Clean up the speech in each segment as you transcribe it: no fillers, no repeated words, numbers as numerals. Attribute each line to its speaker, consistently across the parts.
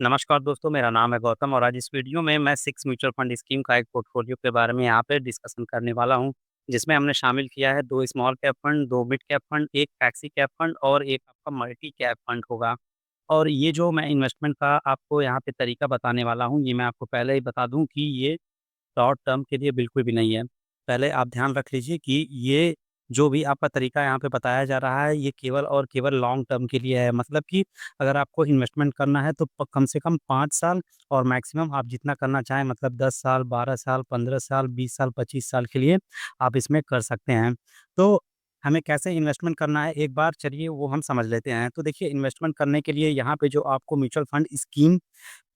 Speaker 1: नमस्कार दोस्तों, मेरा नाम है गौतम और आज इस वीडियो में मैं 6 म्यूचुअल फंड स्कीम का एक पोर्टफोलियो के बारे में यहाँ पे डिस्कशन करने वाला हूँ, जिसमें हमने शामिल किया है 2 small cap fund, 2 mid cap fund, 1 flexi cap fund और 1 आपका मल्टी कैप फंड होगा। और ये जो मैं इन्वेस्टमेंट का आपको यहाँ पे तरीका बताने वाला हूँ, ये मैं आपको पहले ही बता दूँ कि ये शॉर्ट टर्म के लिए बिल्कुल भी नहीं है। पहले आप ध्यान रख लीजिए कि ये जो भी आपका तरीका यहाँ पे बताया जा रहा है, ये केवल और केवल लॉन्ग टर्म के लिए है। मतलब कि अगर आपको इन्वेस्टमेंट करना है तो कम से कम 5 साल और मैक्सिमम आप जितना करना चाहें मतलब 10 साल, 12 साल, 15 साल, 20 साल, 25 साल के लिए आप इसमें कर सकते हैं। तो हमें कैसे इन्वेस्टमेंट करना है एक बार चलिए वो हम समझ लेते हैं। तो देखिए इन्वेस्टमेंट करने के लिए यहाँ पे जो आपको म्यूचुअल फंड स्कीम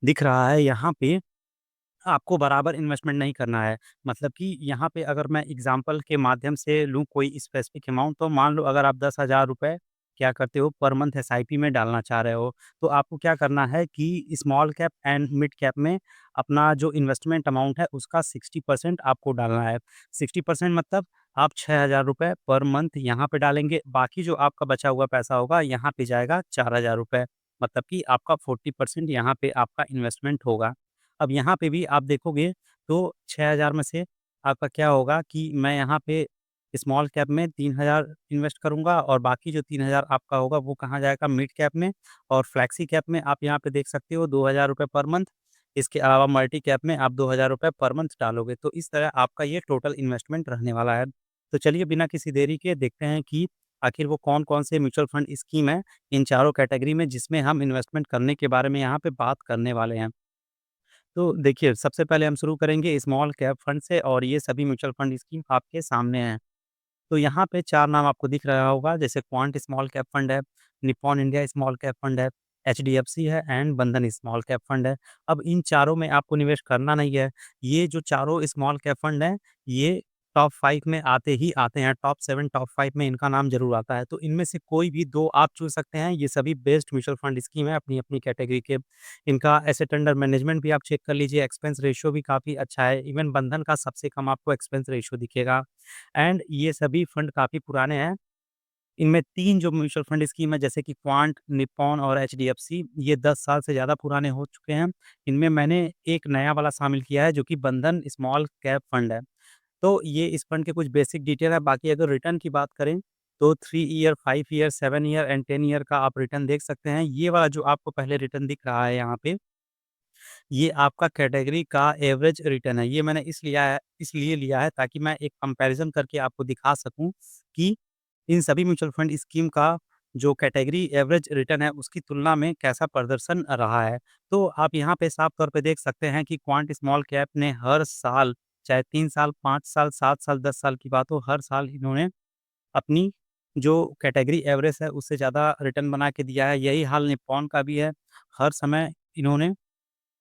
Speaker 1: दिख रहा है, यहाँ पे आपको बराबर इन्वेस्टमेंट नहीं करना है। मतलब कि यहाँ पे अगर मैं एग्ज़ाम्पल के माध्यम से लूँ कोई स्पेसिफ़िक अमाउंट तो मान लो अगर आप 10,000 रुपए क्या करते हो पर मंथ एसआईपी में डालना चाह रहे हो, तो आपको क्या करना है कि small cap and mid cap में अपना जो इन्वेस्टमेंट अमाउंट है उसका 60% आपको डालना है। 60% मतलब आप 6,000 रुपए पर मंथ यहाँ पे डालेंगे, बाकी जो आपका बचा हुआ पैसा होगा यहाँ पे जाएगा 4,000 रुपए। मतलब कि आपका 40% यहाँ पे आपका इन्वेस्टमेंट होगा। अब यहाँ पे भी आप देखोगे तो 6,000 में से आपका क्या होगा कि मैं यहाँ पे स्मॉल कैप में 3,000 इन्वेस्ट करूँगा और बाकी जो 3,000 आपका होगा वो कहाँ जाएगा मिड कैप में और फ्लेक्सी कैप में आप यहाँ पे देख सकते हो 2,000 रुपए पर मंथ। इसके अलावा मल्टी कैप में आप 2,000 रुपए पर मंथ डालोगे तो इस तरह आपका ये टोटल इन्वेस्टमेंट रहने वाला है। तो चलिए बिना किसी देरी के देखते हैं कि आखिर वो कौन-कौन से म्यूचुअल फंड स्कीम है इन चारों कैटेगरी में जिसमें हम इन्वेस्टमेंट करने के बारे में यहाँ पे बात करने वाले हैं। तो देखिए, सबसे पहले हम शुरू करेंगे स्मॉल कैप फंड से और ये सभी म्यूचुअल फंड स्कीम आपके सामने हैं। तो यहाँ पे 4 नाम आपको दिख रहा होगा जैसे क्वांट स्मॉल कैप फंड है, Nippon India small cap fund है, एचडीएफसी है एंड बंधन स्मॉल कैप फंड है। अब इन चारों में आपको निवेश करना नहीं है। ये जो चारों स्मॉल कैप फंड हैं, ये टॉप 5 में आते ही आते हैं, टॉप 7, टॉप 5 में इनका नाम ज़रूर आता है। तो इनमें से कोई भी 2 आप चुन सकते हैं, ये सभी बेस्ट म्यूचुअल फंड स्कीम है अपनी-अपनी कैटेगरी के। इनका एसेट अंडर मैनेजमेंट भी आप चेक कर लीजिए, एक्सपेंस रेशियो भी काफ़ी अच्छा है। इवन बंधन का सबसे कम आपको एक्सपेंस रेशियो दिखेगा। एंड ये सभी फंड काफ़ी पुराने हैं। इनमें 3 जो म्यूचुअल फंड स्कीम है जैसे कि क्वांट, निप्पॉन और एचडीएफसी ये 10 साल से ज़्यादा पुराने हो चुके हैं। इनमें मैंने एक नया वाला शामिल किया है जो कि बंधन स्मॉल कैप फंड है। तो ये इस फंड के कुछ बेसिक डिटेल है, बाकी अगर रिटर्न की बात करें तो 3 year, 5 year, 7 year and 10 year का आप रिटर्न देख सकते हैं। ये वाला जो आपको पहले रिटर्न दिख रहा है यहाँ पे ये आपका कैटेगरी का एवरेज रिटर्न है। ये मैंने इसलिए लिया है ताकि मैं एक कंपैरिज़न करके आपको दिखा सकूँ कि इन सभी म्यूचुअल फंड स्कीम का जो कैटेगरी एवरेज रिटर्न है उसकी तुलना में कैसा प्रदर्शन रहा है। तो आप यहाँ पे साफ तौर पे देख सकते हैं कि क्वांट स्मॉल कैप ने हर साल चाहे 3 साल, 5 साल, 7 साल, 10 साल की बात हो, हर साल इन्होंने अपनी जो कैटेगरी एवरेज है उससे ज़्यादा रिटर्न बना के दिया है। यही हाल निप्पॉन का भी है। हर समय इन्होंने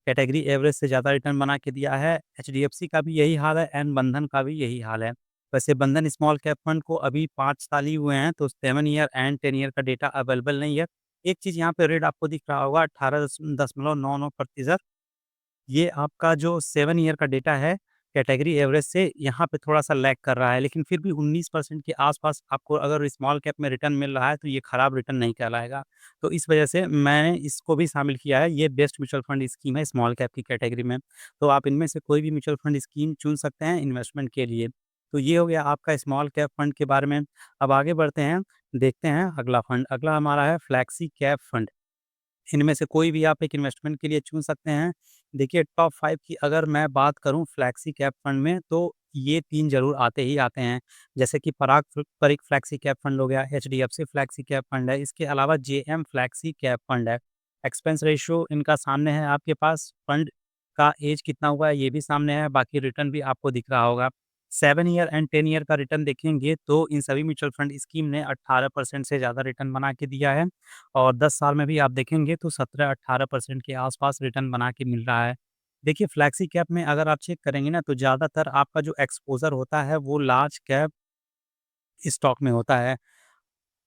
Speaker 1: कैटेगरी एवरेज से ज़्यादा रिटर्न बना के दिया है। एचडीएफसी का भी यही हाल है एंड बंधन का भी यही हाल है। वैसे बंधन स्मॉल कैप फंड को अभी 5 साल ही हुए हैं, तो 7 ईयर एंड 10 ईयर का डेटा अवेलेबल नहीं है। एक चीज़ यहाँ पे रेट आपको दिख रहा होगा 18.99% ये आपका जो 7 ईयर का डेटा है, कैटेगरी एवरेज से यहाँ पे थोड़ा-सा लैग कर रहा है, लेकिन फिर भी 19% के आस-पास आपको अगर स्मॉल कैप में रिटर्न मिल रहा है, तो ये खराब रिटर्न नहीं कहलाएगा। तो इस वजह से मैंने इसको भी शामिल किया है, ये बेस्ट म्यूचुअल फंड स्कीम है स्मॉल कैप की कैटेगरी में। तो आप इनमें से कोई भी म्यूचुअल फंड स्कीम चुन सकते हैं इन्वेस्टमेंट के लिए। तो ये हो गया आपका स्मॉल कैप फंड के बारे में। अब आगे बढ़ते हैं, देखते हैं अगला फंड। अगला हमारा है फ्लेक्सी कैप फंड। इनमें से कोई भी आप एक इन्वेस्टमेंट के लिए चुन सकते हैं। देखिए टॉप 5 की अगर मैं बात करूँ फ्लेक्सी कैप फंड में तो ये 3 ज़रूर आते ही आते हैं। जैसे कि पराग फ्लेक्सी कैप फंड हो गया, एचडीएफसी फ्लेक्सी कैप फंड है, इसके अलावा जेएम फ्लेक्सी कैप फंड है। एक्सपेंस रेशियो इनका सामने है आपके पास, फंड का ऐज कितना हुआ है ये भी सामने है, बाकी रिटर्न भी आपको दिख रहा होगा। 7 ईयर एंड 10 ईयर का रिटर्न देखेंगे तो इन सभी म्यूचुअल फंड स्कीम ने 18% से ज़्यादा रिटर्न बना के दिया है। और 10 साल में भी आप देखेंगे तो 17-18% के आसपास रिटर्न बना के मिल रहा है। देखिए फ्लेक्सी कैप में अगर आप चेक करेंगे ना तो ज़्यादातर आपका जो एक्सपोज़र होता है वो लार्ज कैप स्टॉक में होता है।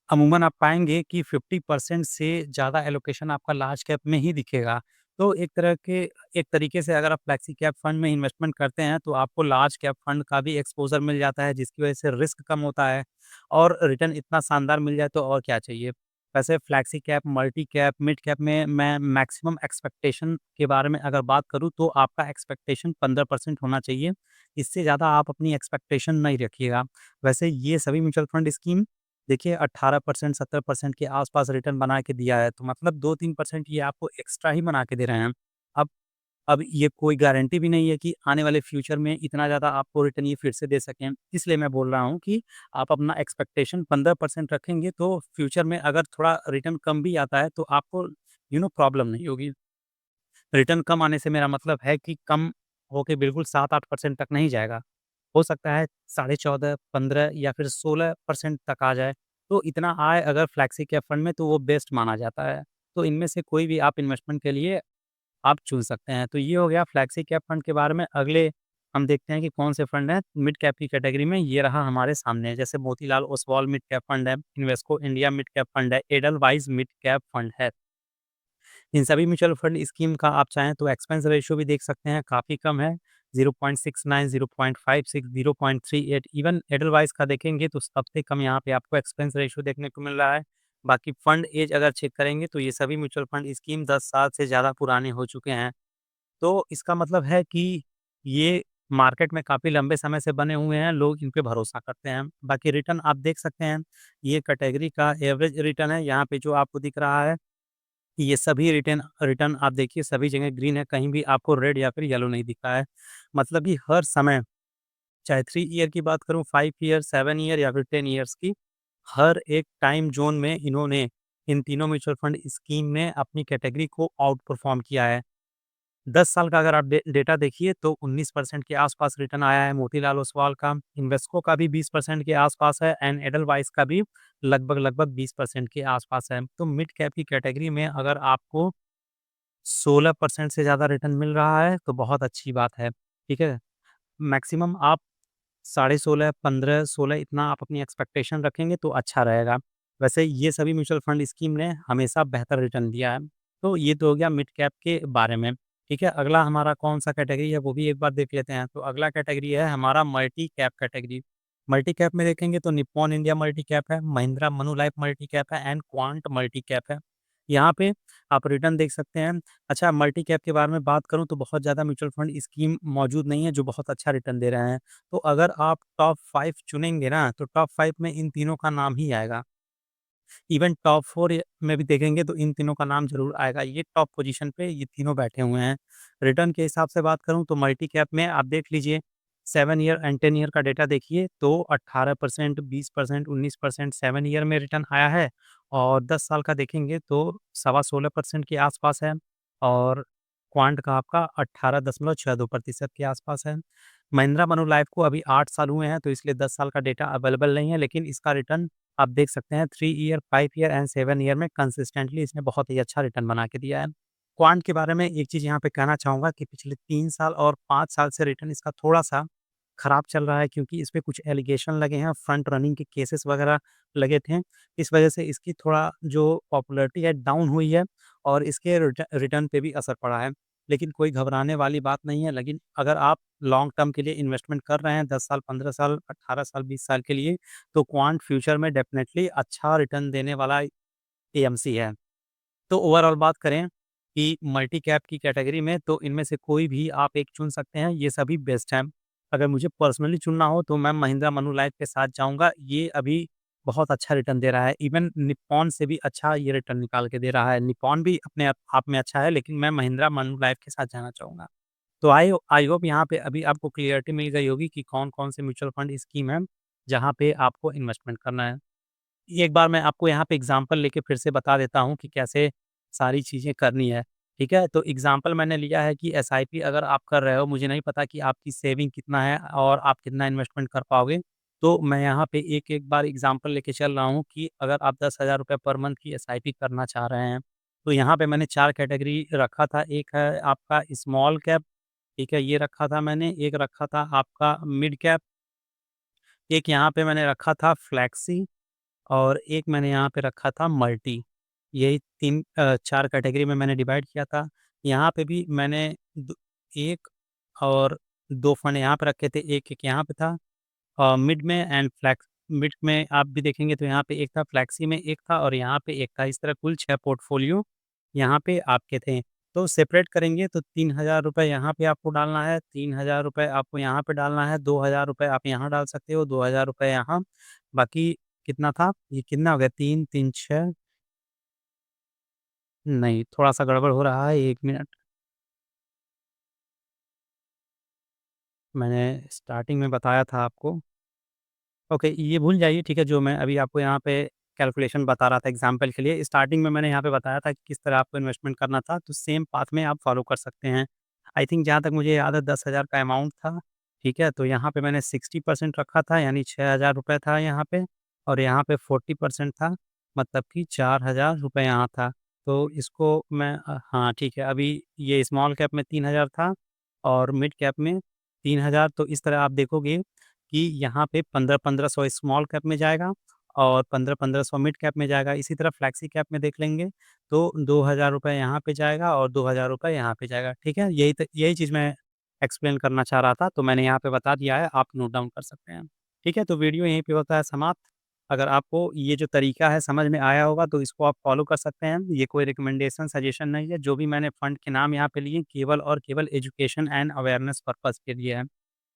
Speaker 1: अमूमन आप पाएँगे कि 50% से ज़्यादा एलोकेशन आपका लार्ज कैप में ही दिखेगा। तो एक तरीके से अगर आप फ्लेक्सी कैप फंड में इन्वेस्टमेंट करते हैं तो आपको लार्ज कैप फंड का भी एक्सपोज़र मिल जाता है जिसकी वज़ह से रिस्क कम होता है और रिटर्न इतना शानदार मिल जाए तो और क्या चाहिए। वैसे flexi cap, multi cap, mid cap में मैं मैक्सिमम एक्सपेक्टेशन के बारे में अगर बात करूँ तो आपका एक्सपेक्टेशन 15% होना चाहिए। इससे ज़्यादा आप अपनी एक्सपेक्टेशन नहीं रखिएगा। वैसे ये सभी म्यूचुअल फंड स्कीम देखिए 18% 17% के आस-पास रिटर्न बना के दिया है, तो मतलब 2-3% ये आपको एक्स्ट्रा ही बना के दे रहे हैं। अब अब ये कोई गारंटी भी नहीं है कि आने वाले फ्यूचर में इतना ज़्यादा आपको रिटर्न ये फिर से दे सकें। इसलिए मैं बोल रहा हूँ कि आप अपना एक्सपेक्टेशन 15% रखेंगे तो फ्यूचर में अगर थोड़ा रिटर्न कम भी आता है तो आपको प्रॉब्लम नहीं होगी। रिटर्न कम आने से मेरा मतलब है कि कम होके बिल्कुल 7-8% तक नहीं जाएगा। हो सकता है 14.5, 15 या फिर 16% तक आ जाए। तो इतना आए अगर फ्लेक्सी कैप फंड में तो वो बेस्ट माना जाता है। तो इनमें से कोई भी आप इन्वेस्टमेंट के लिए आप चुन सकते हैं। तो ये हो गया फ्लेक्सी कैप फंड के बारे में। अगले हम देखते हैं कि कौन से फंड हैं मिड कैप की कैटेगरी में। ये रहा हमारे सामने, जैसे Motilal Oswal mid cap fund है, Invesco India mid cap fund है, एडलवाइज़ मिड कैप फंड है। इन सभी म्यूचुअल फंड स्कीम का आप चाहें तो एक्सपेंस रेशियो भी देख सकते हैं, काफ़ी कम है। 0.69, 0.56, 0.38, इवन एडलवाइज़ का देखेंगे तो सबसे कम यहाँ पे आपको एक्सपेंस रेशियो देखने को मिल रहा है। बाकी फंड एज अगर चेक करेंगे तो ये सभी म्यूचुअल फंड स्कीम 10 साल से ज़्यादा पुराने हो चुके हैं। तो इसका मतलब है कि ये मार्केट में काफ़ी लंबे समय से बने हुए हैं, लोग इन पे भरोसा करते हैं। बाकी रिटर्न आप देख सकते हैं, ये कैटेगरी का एवरेज रिटर्न है, यहाँ पे जो आपको दिख रहा है, ये सभी रिटर्न रिटर्न आप देखिए सभी जगह ग्रीन है, कहीं भी आपको रेड या फिर येलो नहीं दिखा है। मतलब कि हर समय, चाहे 3 ईयर की बात करूँ, 5 ईयर, 7 ईयर या फिर 10 ईयर्स की, हर एक टाइम ज़ोन में इन्होंने इन तीनों म्यूचुअल फंड स्कीम ने अपनी कैटेगरी को आउट परफ़ॉर्म किया है। 10 साल का अगर आप डेटा देखिए तो 19% के आसपास रिटर्न आया है मोतीलाल ओसवाल का, इन्वेस्को का भी 20% के आसपास है एंड एडलवाइस का भी लगभग-लगभग 20% के आसपास है। तो मिड कैप की कैटेगरी में अगर आपको 16% से ज़्यादा रिटर्न मिल रहा है तो बहुत अच्छी बात है, ठीक है? मैक्सिमम आप साढ़े 16, 15, 16 इतना आप अपनी एक्सपेक्टेशन रखेंगे तो अच्छा रहेगा। वैसे ये सभी म्यूचुअल फंड स्कीम ने हमेशा बेहतर रिटर्न दिया है। तो ये तो हो गया मिड कैप के बारे में, ठीक है? अगला हमारा कौन-सा कैटेगरी है वो भी एक बार देख लेते हैं। तो अगला कैटेगरी है हमारा multi cap category. Multi cap में देखेंगे तो निप्पॉन इंडिया मल्टी कैप है, महिंद्रा मनुलाइफ मल्टी कैप है एंड क्वांट मल्टी कैप है। यहाँ पे आप रिटर्न देख सकते हैं। अच्छा, मल्टी कैप के बारे में बात करूँ तो बहुत ज़्यादा म्यूचुअल फंड स्कीम मौजूद नहीं है जो बहुत अच्छा रिटर्न दे रहे हैं। तो अगर आप टॉप 5 चुनेंगे ना, तो टॉप 5 में इन तीनों का नाम ही आएगा। इवन टॉप 4 में भी देखेंगे तो इन तीनों का नाम ज़रूर आएगा। ये टॉप पोज़ीशन पे ये तीनों बैठे हुए हैं। रिटर्न के हिसाब से बात करूँ तो मल्टी कैप में आप देख लीजिए, 7 ईयर एंड 10 ईयर का डेटा देखिए तो 18%, 20%, 19% 7 ईयर में रिटर्न आया है और 10 साल का देखेंगे तो सवा 16% के आसपास है और क्वांट का आपका 18.62% के आसपास है। महिंद्रा मनुलाइफ को अभी 8 साल हुए हैं तो इसलिए 10 साल का डेटा अवेलेबल नहीं है, लेकिन इसका रिटर्न आप देख सकते हैं 3 ईयर, 5 ईयर एंड 7 ईयर में कंसिस्टेंटली इसने बहुत ही अच्छा रिटर्न बना के दिया है। क्वांट के बारे में एक चीज़ यहाँ पे कहना चाहूँगा कि पिछले 3 साल और 5 साल से रिटर्न इसका थोड़ा-सा खराब चल रहा है क्योंकि इस पे कुछ एलिगेशन लगे हैं, फ्रंट रनिंग के केसेस वगैरह लगे थे। इस वजह से इसकी थोड़ा जो पॉपुलैरिटी है डाउन हुई है और इसके रिटर्न पे भी असर पड़ा है। लेकिन कोई घबराने वाली बात नहीं है, लेकिन अगर आप लॉन्ग टर्म के लिए इन्वेस्टमेंट कर रहे हैं 10 साल, 15 साल, 18 साल, 20 साल के लिए, तो क्वांट फ्यूचर में डेफ़िनेटली अच्छा रिटर्न देने वाला एएमसी है। तो ओवरऑल बात करें कि मल्टी कैप की कैटेगरी में तो इनमें से कोई भी आप एक चुन सकते हैं, ये सभी बेस्ट हैं। अगर मुझे पर्सनली चुनना हो तो मैं महिंद्रा मनुलाइफ के साथ जाऊँगा, ये अभी बहुत अच्छा रिटर्न दे रहा है। इवन निप्पॉन से भी अच्छा ये रिटर्न निकाल के दे रहा है। निप्पॉन भी अपने आप में अच्छा है, लेकिन मैं महिंद्रा मनुलाइफ के साथ जाना चाहूँगा। तो आई होप यहाँ पे अभी आपको क्लैरिटी मिल गई होगी कि कौन-कौन से म्यूचुअल फंड स्कीम हैं, जहाँ पे आपको इन्वेस्टमेंट करना है। एक बार मैं आपको यहाँ पे एग्ज़ाम्पल लेके फिर से बता देता हूँ कि कैसे सारी चीज़ें करनी है, ठीक है? तो एग्ज़ाम्पल मैंने लिया है कि एसआईपी अगर आप कर रहे हो, मुझे नहीं पता कि आपकी सेविंग कितना है और आप कितना इन्वेस्टमेंट कर पाओगे। तो मैं यहाँ पे एक-एक बार एग्ज़ाम्पल लेके चल रहा हूँ कि अगर आप ₹10,000 पर मंथ की एसआईपी करना चाह रहे हैं, तो यहाँ पे मैंने 4 कैटेगरी रखा था। एक है आपका स्मॉल कैप, ठीक है? ये रखा था मैंने। एक रखा था आपका मिड कैप, एक यहाँ पे मैंने रखा था फ्लेक्सी और एक मैंने यहाँ पे रखा था मल्टी। यही 4 कैटेगरी में मैंने डिवाइड किया था। यहाँ पे भी मैंने द 1 और 2 फंड यहाँ पे रखे थे, 1-1 यहाँ पे था मिड में एंड मिड में आप भी देखेंगे तो यहाँ पे एक था, फ्लेक्सी में एक था और यहाँ पे एक था। इस तरह कुल 6 पोर्टफ़ोलियो यहाँ पे आपके थे। तो सेपरेट करेंगे तो ₹3000 यहाँ पे आपको डालना है, ₹3000 आपको यहाँ पे डालना है, ₹2000 आप यहाँ डाल सकते हो, ₹2000 यहाँ। बाकी कितना था? ये कितना हो गया? 3, 3, 6 नहीं, थोड़ा-सा गड़बड़ हो रहा है, 1 मिनट। मैंने स्टार्टिंग में बताया था आपको। ओके, ये भूल जाइए, ठीक है, जो मैं अभी आपको यहाँ पे कैलकुलेशन बता रहा था एग्ज़ाम्पल के लिए। स्टार्टिंग में मैंने यहाँ पे बताया था कि किस तरह आपको इन्वेस्टमेंट करना था, तो सेम पाथ में आप फ़ॉलो कर सकते हैं। आई थिंक जहाँ तक मुझे याद है 10,000 का अमाउंट था, ठीक है? तो यहाँ पे मैंने 60% रखा था, यानी ₹6000 था यहाँ पे, और यहाँ पे 40% था, मतलब कि ₹4000 यहाँ था। तो इसको मैं हाँ, ठीक है, अभी ये स्मॉल कैप में 3000 था और मिड कैप में 3000, तो इस तरह आप देखोगे कि यहाँ पे 15-1500 स्मॉल कैप में जाएगा और 15-1500 मिड कैप में जाएगा। इसी तरह फ्लेक्सी कैप में देख लेंगे तो ₹2000 यहाँ पे जाएगा और ₹2000 यहाँ पे जाएगा, ठीक है? यही चीज़ मैं एक्सप्लेन करना चाह रहा था, तो मैंने यहाँ पे बता दिया है, आप नोट डाउन कर सकते हैं। ठीक है? तो वीडियो यहीं पे होता है समाप्त। अगर आपको ये जो तरीका है समझ में आया होगा तो इसको आप फ़ॉलो कर सकते हैं। ये कोई रिकमेंडेशन, सजेशन नहीं है, जो भी मैंने फंड के नाम यहाँ पे लिए केवल और केवल एजुकेशन एंड अवेयरनेस पर्पज़ के लिए है।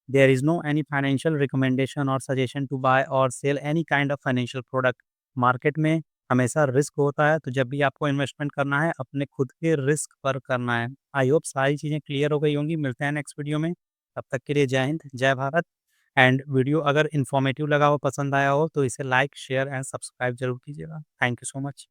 Speaker 1: There is no any financial recommendation or suggestion to buy or sell any kind of financial product। Market में हमेशा रिस्क होता है, तो जब भी आपको इन्वेस्टमेंट करना है, अपने खुद के रिस्क पर करना है। आई होप सारी चीज़ें क्लियर हो गई होंगी। मिलते हैं नेक्स्ट वीडियो में। तब तक के लिए जय हिंद, जय भारत। एंड वीडियो अगर इन्फॉर्मेटिव लगा हो, पसंद आया हो, तो इसे लाइक, शेयर एंड सब्सक्राइब ज़रूर कीजिएगा। Thank you so much.